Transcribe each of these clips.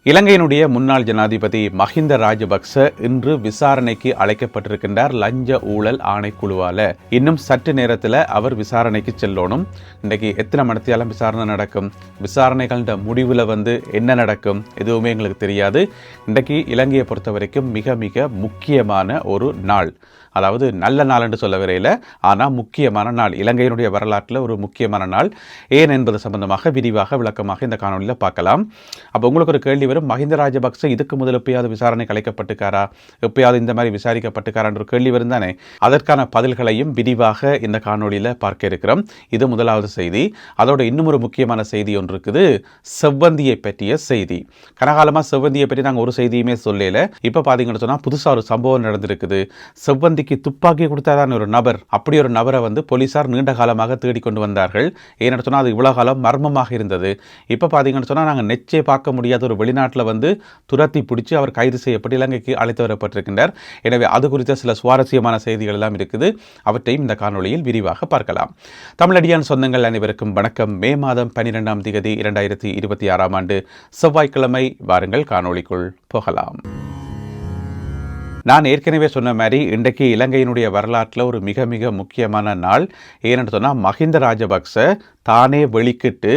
இலங்கையினுடைய முன்னாள் ஜனாதிபதி மஹிந்த ராஜபக்ச இன்று விசாரணைக்கு அழைக்கப்பட்டிருக்கின்றார் லஞ்ச ஊழல் ஆணைக்குழுவால. இன்னும் சற்று நேரத்தில் அவர் விசாரணைக்கு செல்லணும். இன்றைக்கு எத்தனை மணித்தியாலும் விசாரணை நடக்கும், விசாரணைகள் முடிவில் என்ன நடக்கும் எதுவுமே எங்களுக்கு தெரியாது. இன்றைக்கு இலங்கையை பொறுத்த வரைக்கும் மிக மிக முக்கியமான ஒரு நாள். அதாவது நல்ல நாள் என்று சொல்ல வரையில், ஆனால் முக்கியமான நாள், இலங்கையினுடைய வரலாற்றில் ஒரு முக்கியமான நாள். ஏன் என்பது சம்பந்தமாக விரிவாக விளக்கமாக இந்த காணொலியில் பார்க்கலாம். அப்போ உங்களுக்கு ஒரு கேள்வி வரும், மஹிந்த ராஜபக்ச இதுக்கு முதல் எப்பயாவது விசாரணை கலைக்கப்பட்டுக்காரா, எப்பயாவது இந்த மாதிரி விசாரிக்கப்பட்டுக்காரான்ற ஒரு கேள்வி வரும் தானே. அதற்கான பதில்களையும் விரிவாக இந்த காணொலியில் பார்க்க இருக்கிறோம். இது முதலாவது செய்தி. அதோட இன்னும் ஒரு முக்கியமான செய்தி ஒன்று இருக்குது, செவ்வந்தியை பற்றிய செய்தி. கனகாலமாக செவ்வந்தியை பற்றி நாங்கள் ஒரு செய்தியுமே சொல்லல. இப்போ பார்த்தீங்கன்னு சொன்னால் புதுசாக ஒரு சம்பவம் நடந்திருக்குது. செவ்வந்தி துப்பாக்கி கொடுத்தாதான் ஒரு நபர், அப்படி ஒரு நபரை போலீசார் நீண்ட காலமாக தேடிக்கொண்டு வந்தார்கள். ஏன்னு சொன்னால் அது இவ்வளவு காலம் மர்மமாக இருந்தது. இப்போ பார்த்தீங்கன்னு சொன்னால் நாங்கள் நெச்சே பார்க்க முடியாத ஒரு வெளிநாட்டில் துரத்தி பிடிச்சி அவர் கைது செய்யப்பட்டு இலங்கைக்கு அழைத்து வரப்பட்டிருக்கின்றார். எனவே அது குறித்த சில சுவாரஸ்யமான செய்திகள் எல்லாம் இருக்குது. அவற்றையும் இந்த காணொலியில் விரிவாக பார்க்கலாம். தமிழடியான் சொந்தங்கள் அனைவருக்கும் வணக்கம். மே மாதம் 12ஆம் தேதி 2026 செவ்வாய்க்கிழமை. வாருங்கள் காணொலிக்குள் போகலாம். நான் ஏற்கனவே சொன்ன மாதிரி இன்றைக்கு இலங்கையினுடைய வரலாற்றில் ஒரு மிக மிக முக்கியமான நாள். ஏனென்று சொன்னால் மஹிந்த ராஜபக்ச தானே வெளிக்கிட்டு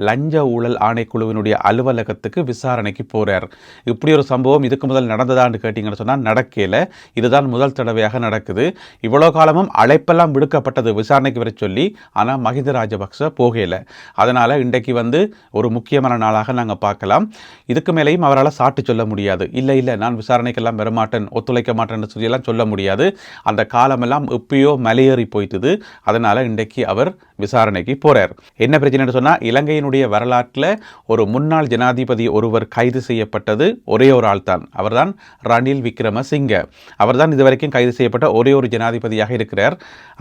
லஞ்ச ஊழல் ஆணைக்குழுவினுடைய அலுவலகத்துக்கு விசாரணைக்கு போகிறார். இப்படி ஒரு சம்பவம் இதுக்கு முதல் நடந்ததான்னு கேட்டிங்கன்னு சொன்னால் நடக்கல. இதுதான் முதல் தடவையாக நடக்குது. இவ்வளோ காலமும் அழைப்பெல்லாம் விடுக்கப்பட்டது விசாரணைக்கு வர சொல்லி, ஆனால் மஹிந்த ராஜபக்ச போகல. அதனால் இன்றைக்கு ஒரு முக்கியமான நாளாக நாங்கள் பார்க்கலாம். இதுக்கு மேலேயும் அவரால் சாட்டு சொல்ல முடியாது. இல்லை நான் விசாரணைக்கெல்லாம் வரமாட்டேன், ஒத்துழைக்க மாட்டேன்னு சொல்லியெல்லாம் சொல்ல முடியாது. அந்த காலமெல்லாம் எப்பயோ மலையேறி போயிட்டுது. அதனால் இன்றைக்கு அவர் விசாரணைக்கு போகிறார். என்ன பிரச்சனைன்னு சொன்னால், இலங்கையினுடைய வரலாற்றில் ஒரு முன்னாள் ஜனாதிபதி ஒருவர் கைது செய்யப்பட்டது ஒரே ஒரு ஆள் தான். அவர்தான் ரணில் விக்ரமசிங்க. அவர்தான் இதுவரைக்கும் கைது செய்யப்பட்ட ஒரே ஒரு ஜனாதிபதியாக இருக்கிறார்.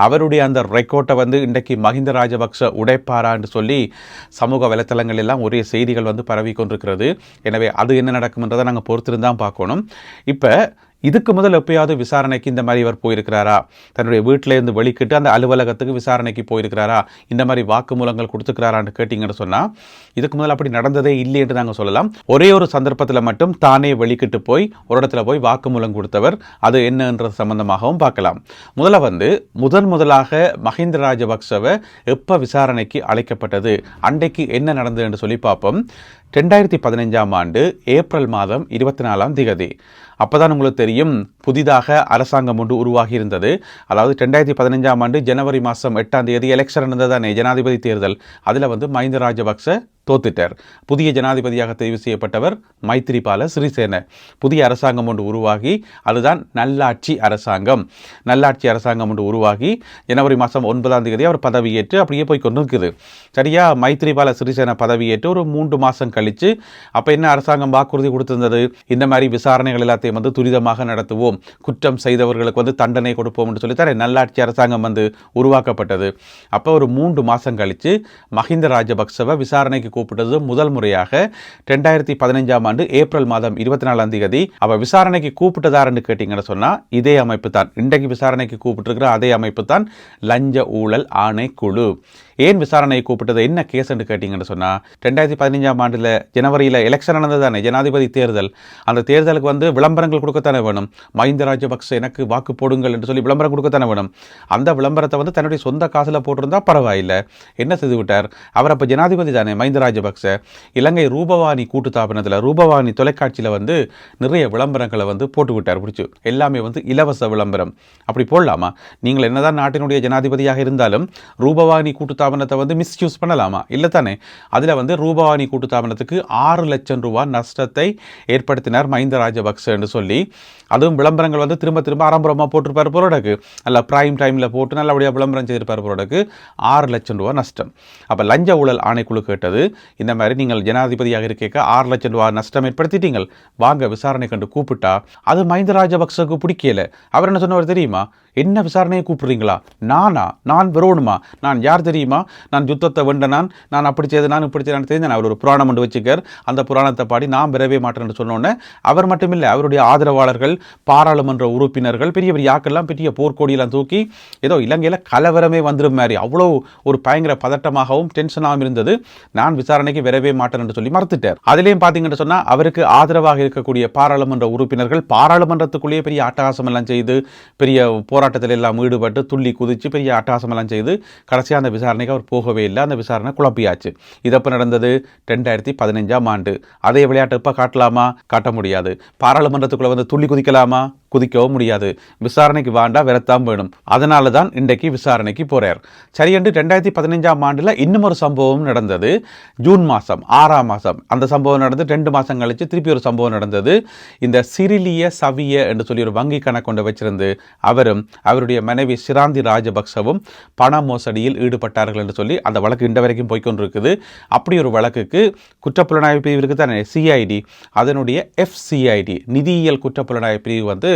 அவருடைய அந்த ரெக்கார்டை இன்றைக்கு மஹிந்த ராஜபக்ச உடைப்பாரான்னு சொல்லி சமூக வலைத்தளங்கள் எல்லாம் ஒரே செய்திகள் பரவி கொண்டிருக்கிறது. எனவே அது என்ன நடக்கும் என்றதை நாங்கள் பொறுத்திருந்தான் பார்க்கணும். இப்போ இதுக்கு முதல் எப்பயாவது விசாரணைக்கு இந்த மாதிரி இவர் போயிருக்கிறாரா, தன்னுடைய வீட்டிலேருந்து வெளிக்கிட்டு அந்த அலுவலகத்துக்கு விசாரணைக்கு போயிருக்கிறாரா, இந்த மாதிரி வாக்குமூலங்கள் கொடுத்துக்கிறாரான்னு கேட்டிங்கன்னு சொன்னால் இதுக்கு முதல் அப்படி நடந்ததே இல்லை என்று நாங்கள் சொல்லலாம். ஒரே ஒரு சந்தர்ப்பத்தில் மட்டும் தானே வெளிக்கிட்டு போய் ஒரு இடத்துல போய் வாக்குமூலம் கொடுத்தவர். அது என்னன்றது சம்பந்தமாகவும் பார்க்கலாம். முதலாக மஹிந்த ராஜபக்சவை எப்போ விசாரணைக்கு அழைக்கப்பட்டது, அன்றைக்கு என்ன நடந்தது என்று சொல்லி பார்ப்போம். 2015 ஏப்ரல் மாதம் 24 அப்போதான் உங்களுக்கு தெரியும், புதிதாக அரசாங்கம் ஒன்று உருவாகி இருந்தது. அதாவது 2015 ஜனவரி மாதம் 8 எலெக்ஷன் இருந்ததானே, ஜனாதிபதி தேர்தல். அதில் மஹிந்த ராஜபக்ச தோத்துட்டார். புதிய ஜனாதிபதியாக தெரிவு செய்யப்பட்டவர் மைத்திரிபால சிறிசேன. புதிய அரசாங்கம் ஒன்று உருவாகி, அதுதான் நல்லாட்சி அரசாங்கம். நல்லாட்சி அரசாங்கம் ஒன்று உருவாகி ஜனவரி மாதம் 9 அவர் பதவியேற்று அப்படியே போய் கொண்டு இருக்குது. சரியா, மைத்திரிபால சிறிசேன பதவியேற்று ஒரு 3 மாதம் கழித்து அப்போ என்ன அரசாங்கம் வாக்குறுதி கொடுத்திருந்தது, இந்த மாதிரி விசாரணைகள் எல்லாத்தையும் துரிதமாக நடத்துவோம், குற்றம் செய்தவர்களுக்கு தண்டனை கொடுப்போம் என்று சொல்லித்தானே நல்லாட்சி அரசாங்கம் உருவாக்கப்பட்டது. அப்போ ஒரு 3 மாதம் கழித்து மஹிந்த ராஜபக்சவை விசாரணைக்கு கூப்பிட்டது முதல் முறையாக 2015 ஏப்ரல் மாதம் 24 அவ விசாரணைக்கு கூப்பிட்டதாருன்னு கேட்டீங்கன்னு சொன்னா இதே அமைப்பு தான். இன்றைக்கு விசாரணைக்கு கூப்பிட்டு அதே அமைப்பு தான் லஞ்ச ஊழல் ஆணைக்குழு. ஏன் விசாரணையை கூப்பிட்டது, என்ன கேஸ் என்று கேட்டீங்கன்னு சொன்னா, 2015 ஜனவரியில் எலெக்ஷன் நடந்தது தானே, ஜனாதிபதி தேர்தல். அந்த தேர்தலுக்கு விளம்பரங்கள் கொடுக்கத்தானே வேணும். மஹிந்த ராஜபக்ச எனக்கு வாக்கு போடுங்கள் என்று சொல்லி விளம்பரம் கொடுக்கத்தானே வேணும். அந்த விளம்பரத்தை தன்னுடைய சொந்த காசில் போட்டிருந்தா பரவாயில்லை. என்ன செய்து விட்டார் அவர், அப்போ ஜனாதிபதி தானே மஹிந்த ராஜபக்ச, இலங்கை ரூபவாணி கூட்டுத்தாபனத்தில் ரூபவாணி தொலைக்காட்சியில் நிறைய விளம்பரங்களை போட்டு விட்டார். பிடிச்சி எல்லாமே இலவச விளம்பரம். அப்படி போடலாமா? நீங்கள் என்னதான் நாட்டினுடைய ஜனாதிபதியாக இருந்தாலும் ரூபவாணி கூட்டுத்தாபனத்தை மிஸ்யூஸ் பண்ணலாமா? இல்லை தானே. அதில் ரூபவாணி கூட்டுத்தாபனத்துக்கு 6 லட்சம் ரூபாய் நஷ்டத்தை ஏற்படுத்தினார் மஹிந்த ராஜபக்ச என்று சொல்லி, அதுவும் விளம்பரங்கள் திரும்ப திரும்ப ஆரம்பரமாக போட்டிருப்பார் பொருளுக்கு, நல்ல பிரைம் டைமில் போட்டு நல்லபடியாக விளம்பரம் செய்திருப்பார் பொருளுக்கு 6 லட்சம் ரூபாய் நஷ்டம். அப்போ லஞ்ச ஊழல் ஆணைக்குழு கேட்டது, இந்த மாதிரி நீங்கள் ஜனாதிபதியாக இருக்க 6 லட்சம் ரூபாய் நஷ்டம் ஏற்படுத்திட்டீங்கள், வாங்க விசாரணை கண்டு கூப்பிட்டா அது மஹிந்த ராஜபக்சவுக்கு பிடிக்கல. அவர் என்ன சொன்னவர் தெரியுமா, என்ன விசாரணையை கூப்பிடுறீங்களா? நான் வரணுமா? நான் யார் தெரியுமா? நான் யுத்தத்தை வென்றனான், நான் அப்படி செய்து நான் இப்படி செய்து தெரிஞ்சு அவர் ஒரு புராணம் ஒன்று வச்சுக்கார். அந்த புராணத்தை பாடி நான் பெறவே மாட்டேன்னு சொன்னோன்னே அவர் மட்டுமில்லை, அவருடைய ஆதரவாளர்கள், பாராளுமன்ற உறுப்பினர்கள், பெரிய பெரிய ஆக்கெல்லாம் பெரிய போர்க்கோடியெல்லாம் தூக்கி ஏதோ இலங்கையில் கலவரமே வந்துடும் மாதிரி அவ்வளோ ஒரு பயங்கர பதட்டமாகவும் டென்ஷனாகவும் இருந்தது. நான் விசாரணைக்கு வரவே மாட்டேன் என்று சொல்லி மறுத்துட்டார். அதிலையும் பார்த்தீங்கன்னு சொன்னால் அவருக்கு ஆதரவாக இருக்கக்கூடிய பாராளுமன்ற உறுப்பினர்கள் பாராளுமன்றத்துக்குள்ளேயே பெரிய அட்டகாசம் எல்லாம் செய்து, பெரிய போராட்டத்தில் எல்லாம் ஈடுபட்டு துள்ளி குதிச்சு பெரிய அட்டகாசம் எல்லாம் செய்து கடைசியாக அந்த விசாரணைக்கு அவர் போகவே இல்லை. அந்த விசாரணை குழப்பியாச்சு. இதப்போ நடந்தது 2015ஆம் ஆண்டு. அதே விளையாட்டு இப்போ காட்டலாமா? காட்ட முடியாது. பாராளுமன்றத்துக்குள்ள வந்து துள்ளி குதிக்கலாமா? குதிக்கவும் முடியாது. விசாரணைக்கு வாண்டா வரத்தான் வேணும். அதனால தான் இன்றைக்கு விசாரணைக்கு போறார். சரி என்று 2015ஆம் ஆண்டில் இன்னும் ஒரு சம்பவம் நடந்தது. ஜூன் மாதம் 6ஆம் மாதம் அந்த சம்பவம் நடந்து 2 மாதம் கழிச்சு திருப்பி ஒரு சம்பவம் நடந்தது. இந்த சிறிலிய சவிய என்று சொல்லி ஒரு வங்கி கணக்கு கொண்டு வச்சிருந்து அவரும் அவருடைய மனைவி சிராந்தி ராஜபக்சவும் பண மோசடியில் ஈடுபட்டார்கள் என்று சொல்லி அந்த வழக்கு இன்று வரைக்கும் போய்கொண்டிருக்குது. அப்படி ஒரு வழக்குக்கு குற்றப்புலனாய்வு பிரிவு இருக்குது தானே, சிஐடி, அதனுடைய FCID நிதியியல் குற்றப்புலனாய்வு பிரிவு வந்து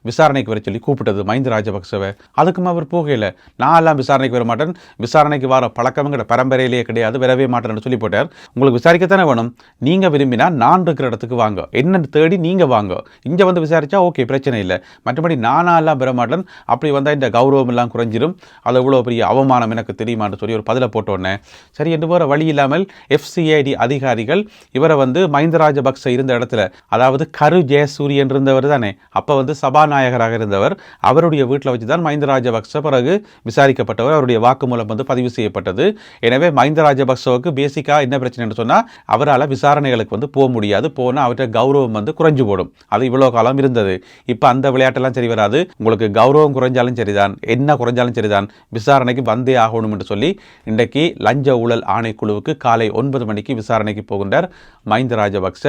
விசாரணைக்கு வர சொல்லி கூப்பிட்டது மஹிந்த ராஜபக்சவை. அதுக்கும் அவர் போகல. நான் எல்லாம் விசாரணைக்கு வர மாட்டேன், விசாரணைக்கு வர பழக்கம்ங்கிற பரம்பரையிலேயே கிடையாது, வரவே மாட்டேன்னு சொல்லி போட்டார். உங்களுக்கு விசாரிக்கத்தானே வேணும், நீங்க விரும்பினா நான் இருக்கிற இடத்துக்கு வாங்க, என்ன தேடி நீங்க வாங்க, இங்க வந்து விசாரிச்சா ஓகே பிரச்சனை இல்லை, மற்றபடி நானா எல்லாம் பெற மாட்டேன், அப்படி வந்தால் இந்த கௌரவம் எல்லாம் குறைஞ்சிரும், அது எவ்வளோ பெரிய அவமானம் எனக்கு தெரியுமான்னு சொல்லி ஒரு பதிலை போட்டோன்னே சரி என்று போகிற வழி இல்லாமல் FCID அதிகாரிகள் இவரை வந்து மஹிந்த ராஜபக்ச இருந்த இடத்துல, அதாவது கரு ஜெயசூரியன் இருந்தவர் தானே, அப்போ வந்து சபாநாயகராக இருந்தவர், அவருடைய வீட்டில் வச்சு தான் மஹிந்த ராஜபக்ச பிறகு விசாரிக்கப்பட்டவர். அவருடைய வாக்குமூலம் வந்து பதிவு செய்யப்பட்டது. எனவே மஹிந்த ராஜபக்சவுக்கு பேசிக்காக என்ன பிரச்சனைன்னு சொன்னால் அவரால் விசாரணைகளுக்கு வந்து போக முடியாது, போனால் அவற்றை கௌரவம் வந்து குறைஞ்சு போடும். அது இவ்வளோ காலம் இருந்தது. இப்போ அந்த விளையாட்டெல்லாம் சரி வராது. உங்களுக்கு கௌரவம் குறைஞ்சாலும் சரிதான், என்ன குறைஞ்சாலும் சரிதான், விசாரணைக்கு வந்தே ஆகணும் என்று சொல்லி இன்றைக்கு லஞ்ச ஊழல் ஆணைக்குழுவுக்கு காலை 9 மணிக்கு விசாரணைக்கு போகின்றார் மஹிந்த ராஜபக்ச.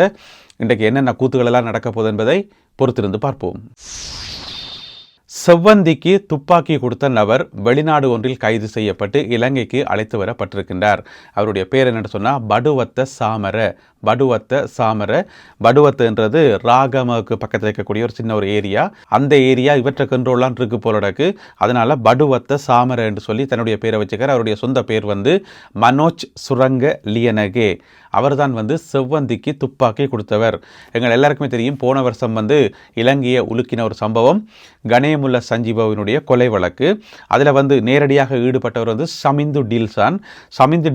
இன்றைக்கு என்னென்ன கூத்துக்கள் எல்லாம் நடக்க போகுது என்பதை பொறுத்திருந்து பார்ப்போம். செவ்வந்திக்கு துப்பாக்கி கொடுத்த நபர் வெளிநாடு ஒன்றில் கைது செய்யப்பட்டு இலங்கைக்கு அழைத்து வரப்பட்டிருக்கின்றார். அவருடைய பேர் என்னென்னு சொன்னால் படுவத்த சாமர. படுவத்துன்றது ராகமவுக்கு பக்கத்தில் இருக்கக்கூடிய ஒரு சின்ன ஒரு ஏரியா. அந்த ஏரியா இவற்றை கண்ட்ரோலான் இருக்கு போலடக்கு. அதனால படுவத்த சாமர என்று சொல்லி தன்னுடைய பேரை வச்சுக்கார். அவருடைய சொந்த பேர் வந்து மனோஜ் சுரங்க லியனகே. அவர் தான் வந்து செவ்வந்திக்கு துப்பாக்கி கொடுத்தவர். எங்கள் எல்லாருக்குமே தெரியும், போன வருஷம் வந்து இலங்கையை உலுக்கின ஒரு சம்பவம் கணேமுல்ல சஞ்சீவனுடைய கொலை வழக்கு. அதில் வந்து நேரடியாக ஈடுபட்டவர் வந்து சமிந்து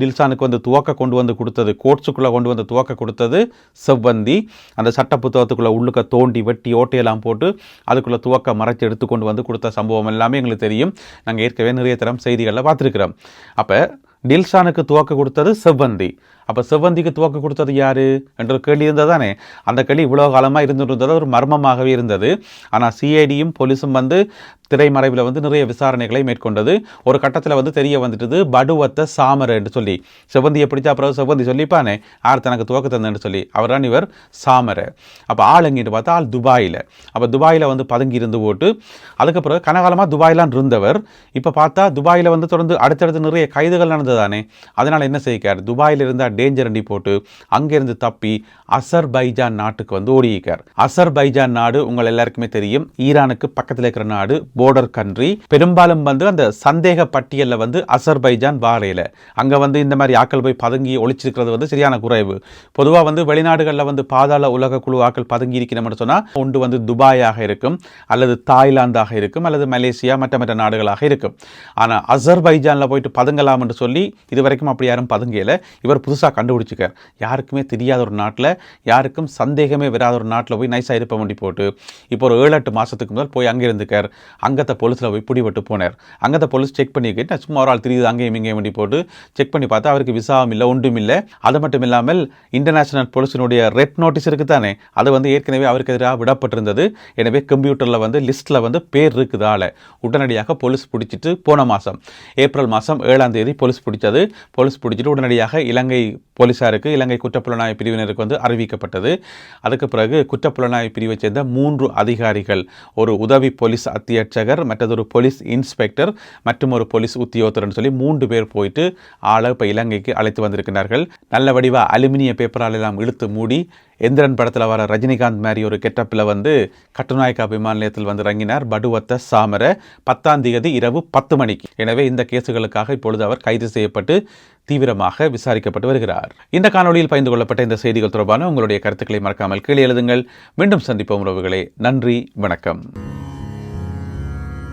டில்சானுக்கு வந்து துவக்க கொண்டு வந்து கொடுத்தது, கோட்ஸுக்குள்ளே கொண்டு வந்து துவக்க கொடுத்தது செவ்வந்தி. அந்த சட்ட புத்தகத்துக்குள்ளே உள்ளுக்க தோண்டி வெட்டி ஓட்டையெல்லாம் போட்டு அதுக்குள்ளே துவக்க மறைச்சி எடுத்துக்கொண்டு வந்து கொடுத்த சம்பவம் எல்லாமே எங்களுக்கு தெரியும். நாங்கள் ஏற்கனவே நிறைய தரம் செய்திகளில் பார்த்துருக்கிறோம். அப்போ டில்சானுக்கு துவக்க கொடுத்தது செவ்வந்தி. அப்போ செவ்வந்திக்கு துவக்க கொடுத்தது யார் என்ற கேள்வி இருந்தது தானே. அந்த கேள்வி இவ்வளோ காலமாக இருந்தது ஒரு மர்மமாகவே இருந்தது. ஆனால் சிஐடியும் போலீஸும் வந்து திரைமறைவில் வந்து நிறைய விசாரணைகளை மேற்கொண்டது. ஒரு கட்டத்தில் வந்து தெரிய வந்துட்டது படுவத்த சாமர என்று சொல்லி. செவ்வந்தியை பிடிச்சா அப்புறம் செவ்வந்தி சொல்லிப்பானே யார் தனக்கு துவக்க தந்தேன்னு சொல்லி, அவர் தான் இவர் சாமர. அப்போ ஆள் எங்கிட்டு பார்த்தா ஆள் துபாயில். அப்போ துபாயில் வந்து பதுங்கி இருந்து போட்டு அதுக்கப்புறம் கனகாலமாக துபாயிலான் இருந்தவர். இப்போ பார்த்தா துபாயில் வந்து தொடர்ந்து அடுத்தடுத்து நிறைய கைதுகள் நடந்தது தானே. அதனால் என்ன செய்யிக்கார், துபாயில் இருந்தால் டேஞ்சர் அண்டி போட்டு அங்கிருந்து தப்பி அசர்பைஜான் நாட்டுக்கு வந்து ஓடியிருக்கார். அசர்பைஜான் நாடு உங்கள் எல்லாருக்குமே தெரியும், ஈரானுக்கு பக்கத்தில் இருக்கிற நாடு, போர்டர் கண்ட்ரி. பெரும்பாலும் வந்து அந்த சந்தேக பட்டியலில் வந்து அசர்பைஜான் வாரையில் அங்கே வந்து இந்த மாதிரி ஆக்கள் போய் பதுங்கி ஒழிச்சிருக்கிறது வந்து சரியான குறைவு. பொதுவாக வந்து வெளிநாடுகளில் வந்து பாதாள உலக குழு ஆக்கள் பதுங்கி இருக்கணும்னு சொன்னால் ஒன்று வந்து துபாயாக இருக்கும், அல்லது தாய்லாந்தாக இருக்கும், அல்லது மலேசியா மற்ற நாடுகளாக இருக்கும். ஆனால் அசர்பைஜானில் போயிட்டு பதுங்கலாம் என்று சொல்லி இது வரைக்கும் அப்படி யாரும் பதுங்கல. இவர் புதுசாக கண்டுபிடிச்சிக்கார். யாருக்குமே தெரியாத ஒரு நாட்டில், யாருக்கும் சந்தேகமே வராத ஒரு நாட்டில் போய் நைஸாக இருப்ப வேண்டி போட்டு இப்போ ஒரு 7-8 மாதத்துக்கு முதல் போய் அங்கே இருந்துக்கார். அங்கத்தை போலீஸில் போய் பிடிபட்டு போனார். அங்கத்தை போலீஸ் செக் பண்ணிக்கிட்டு சும்மா ஒரு ஆள் தெரியுது அங்கேயும் இங்கேயும் வேண்டி போட்டு செக் பண்ணி பார்த்தா அவருக்கு விசாவும் இல்லை, ஒன்றும் இல்லை. அது மட்டும் இல்லாமல் இன்டர்நேஷனல் போலீஸினுடைய ரெட் நோட்டீஸ் இருக்குது தானே, அது வந்து ஏற்கனவே அவருக்கு எதிராக விடப்பட்டிருந்தது. எனவே கம்ப்யூட்டரில் வந்து லிஸ்ட்டில் வந்து பேர் இருக்குதால உடனடியாக போலீஸ் பிடிச்சிட்டு போன மாதம் ஏப்ரல் மாதம் 7ஆம் தேதி போலீஸ் பிடிச்சது. போலீஸ் பிடிச்சிட்டு உடனடியாக இலங்கை போலீஸாருக்கு, இலங்கை குற்றப்புலனாய்வு பிரிவினருக்கு வந்து அறிவிக்கப்பட்டது. அதுக்கு பிறகு குற்றப்புலனாய்வு பிரிவை சேர்ந்த 3 அதிகாரிகள், ஒரு உதவி போலீஸ் அத்தியட்சகர், மற்றொரு போலீஸ் இன்ஸ்பெக்டர் மற்றும் ஒரு போலீஸ் உத்தியோகத்தர்னு சொல்லி 3 பேர் போயிட்டு ஆளை இப்போ இலங்கைக்கு அழைத்து வந்திருக்கிறார்கள். நல்ல வடிவா அலுமினிய பேப்பரால் எல்லாம் இழுத்து மூடி எந்திரன் படத்தில் வர ரஜினிகாந்த் மாதிரி ஒரு கெட்டப்பில் வந்து கட்டுநாயக்கா விமான நிலையத்தில் வந்து இறங்கினார் படுவத்த சாமர 10ஆம் தேதி இரவு 10 மணிக்கு. எனவே இந்த கேசுகளுக்காக இப்பொழுது அவர் கைது செய்யப்பட்டு தீவிரமாக விசாரிக்கப்பட்டு வருகிறார். இந்த காணொலியில் பகிர்ந்து கொள்ளப்பட்ட இந்த செய்திகள் தொடர்பான உங்களுடைய கருத்துக்களை மறக்காமல் கீழே எழுதுங்கள். மீண்டும் சந்திப்போம் உறவுகளே. நன்றி, வணக்கம்.